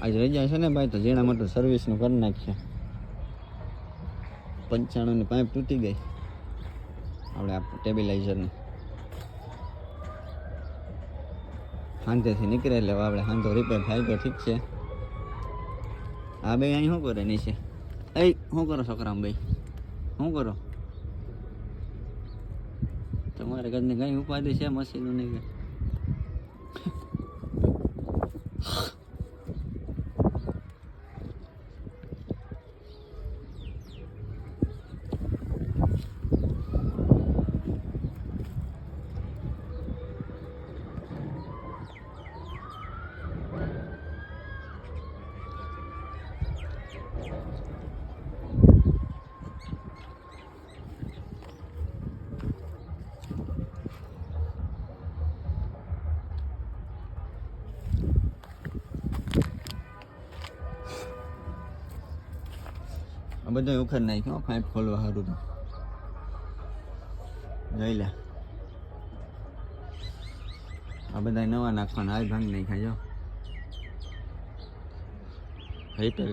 આજ રજા છે ને ભાઈ, તો ઝીણા મોટું સર્વિસનું કરી નાખીએ. 95 ની પાઇપ તૂટી ગઈ આપણે આ સ્ટેબિલાઇઝરની. હાંધેથી નીકળે એટલે આપણે હાંધો રિપેર થાય તો ઠીક છે. આ બે અહીં શું કરે નીચે? એ શું કરો છોકરામ ભાઈ, શું કરો? તમારે ઘરની કઈ ઉપાધિ છે મશીનો નહીં કે? આ બધું ઉખડ નાખ્યો પાઇપ ખોલવા સારું તો જોઈ લે. આ બધા નવા નાખવાના, આ ભાંગ નહીં ખાજો રિપેર